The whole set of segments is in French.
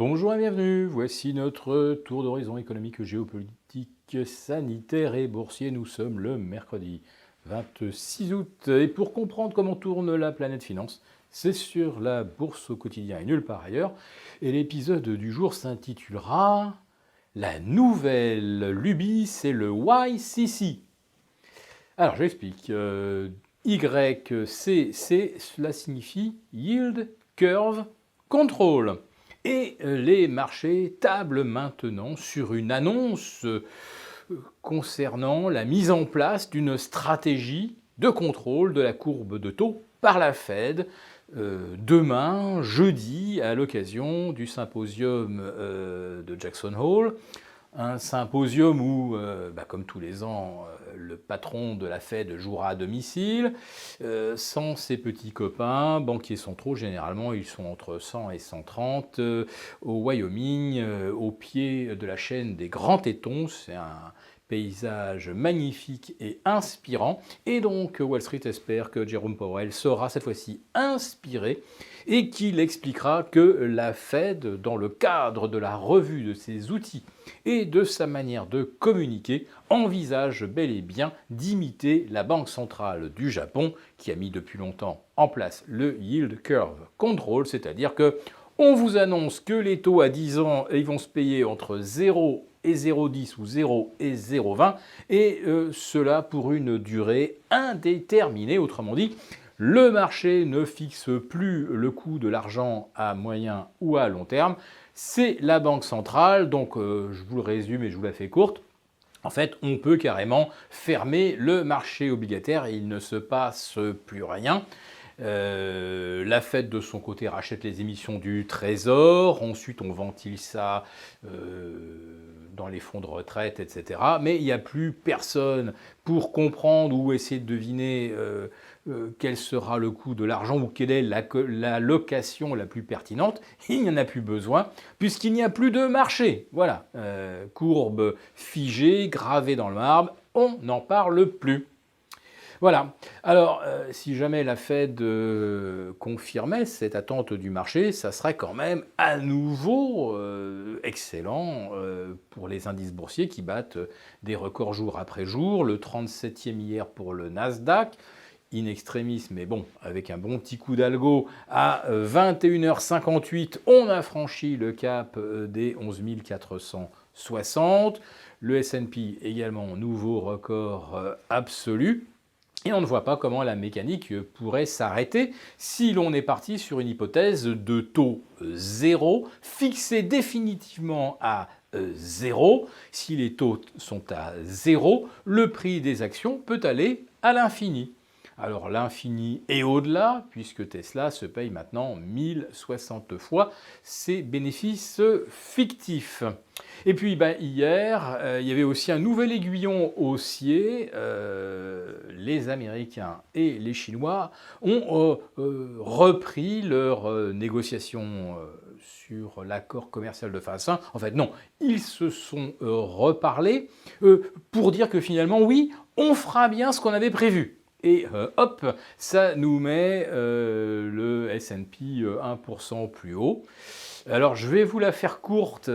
Bonjour et bienvenue, voici notre tour d'horizon économique, géopolitique, sanitaire et boursier. Nous sommes le mercredi 26 août et pour comprendre comment tourne la planète finance, c'est sur la bourse au quotidien et nulle part ailleurs. Et l'épisode du jour s'intitulera « La nouvelle lubie, c'est le YCC ». Alors j'explique. YCC, cela signifie Yield Curve Control. Et les marchés tablent maintenant sur une annonce concernant la mise en place d'une stratégie de contrôle de la courbe de taux par la Fed demain, jeudi, à l'occasion du symposium de Jackson Hole. Un symposium où, comme tous les ans, le patron de la Fed jouera à domicile, sans ses petits copains, banquiers centraux, généralement ils sont entre 100 et 130, au Wyoming, au pied de la chaîne des Grands Tétons. C'est un paysage magnifique et inspirant. Et donc Wall Street espère que Jerome Powell sera cette fois-ci inspiré et qu'il expliquera que la Fed, dans le cadre de la revue de ses outils et de sa manière de communiquer, envisage bel et bien d'imiter la Banque centrale du Japon, qui a mis depuis longtemps en place le Yield Curve Control, c'est-à-dire que on vous annonce que les taux à 10 ans ils vont se payer entre 0 et 0,10 ou 0 et 0,20, et cela pour une durée indéterminée. Autrement dit, le marché ne fixe plus le coût de l'argent à moyen ou à long terme, c'est la Banque centrale, donc je vous le résume et je vous la fais courte. En fait, on peut carrément fermer le marché obligataire et il ne se passe plus rien. La Fed de son côté rachète les émissions du Trésor, ensuite on ventile ça dans les fonds de retraite, etc. Mais il n'y a plus personne pour comprendre ou essayer de deviner quel sera le coût de l'argent ou quelle est la location la plus pertinente. Il n'y en a plus besoin puisqu'il n'y a plus de marché. Voilà, courbe figée, gravée dans le marbre, on n'en parle plus. Voilà. Alors, si jamais la Fed confirmait cette attente du marché, ça serait quand même à nouveau excellent pour les indices boursiers qui battent des records jour après jour. Le 37e hier pour le Nasdaq, in extremis, mais bon, avec un bon petit coup d'algo, à 21h58, on a franchi le cap des 11 460. Le S&P également, nouveau record absolu. Et on ne voit pas comment la mécanique pourrait s'arrêter si l'on est parti sur une hypothèse de taux zéro, fixé définitivement à zéro. Si les taux sont à zéro, le prix des actions peut aller à l'infini. Alors l'infini et au-delà, puisque Tesla se paye maintenant 1060 fois ses bénéfices fictifs. Et puis hier, il y avait aussi un nouvel aiguillon haussier. Les Américains et les Chinois ont repris leurs négociations sur l'accord commercial de phase 1. En fait, non, ils se sont reparlés pour dire que finalement, oui, on fera bien ce qu'on avait prévu. Et hop, ça nous met le S&P 1% plus haut. Alors je vais vous la faire courte,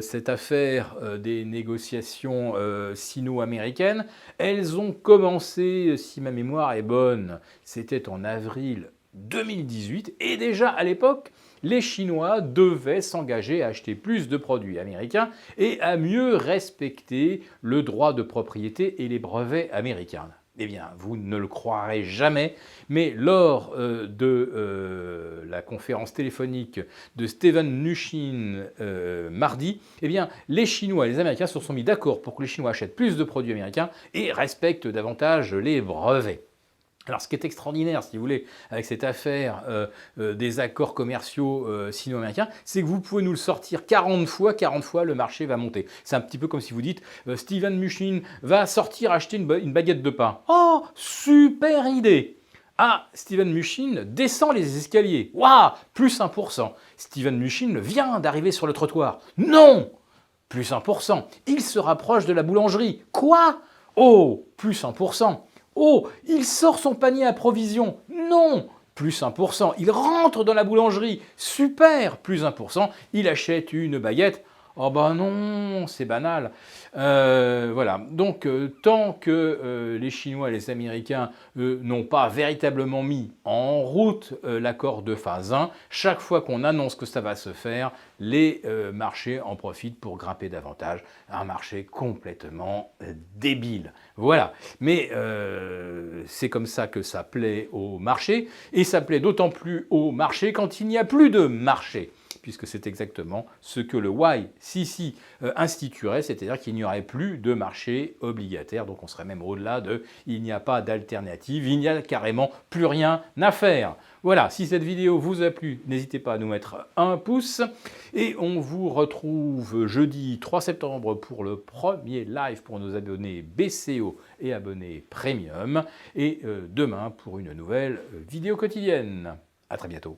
cette affaire des négociations sino-américaines. Elles ont commencé, si ma mémoire est bonne, c'était en avril 2018. Et déjà à l'époque, les Chinois devaient s'engager à acheter plus de produits américains et à mieux respecter le droit de propriété et les brevets américains. Eh bien, vous ne le croirez jamais, mais lors de la conférence téléphonique de Steven Mnuchin mardi, eh bien, les Chinois et les Américains se sont mis d'accord pour que les Chinois achètent plus de produits américains et respectent davantage les brevets. Alors, ce qui est extraordinaire, si vous voulez, avec cette affaire des accords commerciaux sino-américains, c'est que vous pouvez nous le sortir 40 fois, le marché va monter. C'est un petit peu comme si vous dites Steven Mnuchin va sortir acheter une baguette de pain. Oh, super idée! Ah, Steven Mnuchin descend les escaliers. Waouh, plus 1%. Steven Mnuchin vient d'arriver sur le trottoir. Non! Plus 1%. Il se rapproche de la boulangerie. Quoi? Oh, plus 1%. Oh, il sort son panier à provisions. Non, plus 1%. Il rentre dans la boulangerie, super, plus 1%. Il achète une baguette. Oh ben non, c'est banal. Voilà, donc tant que les Chinois et les Américains n'ont pas véritablement mis en route l'accord de phase 1, chaque fois qu'on annonce que ça va se faire, les marchés en profitent pour grimper davantage. Un marché complètement débile. Voilà, mais c'est comme ça que ça plaît au marché, et ça plaît d'autant plus au marché quand il n'y a plus de marché, puisque c'est exactement ce que le YCC instituerait, c'est-à-dire qu'il n'y aurait plus de marché obligataire, donc on serait même au-delà de « il n'y a pas d'alternative », il n'y a carrément plus rien à faire. Voilà, si cette vidéo vous a plu, n'hésitez pas à nous mettre un pouce, et on vous retrouve jeudi 3 septembre pour le premier live pour nos abonnés BCO et abonnés Premium, et demain pour une nouvelle vidéo quotidienne. À très bientôt.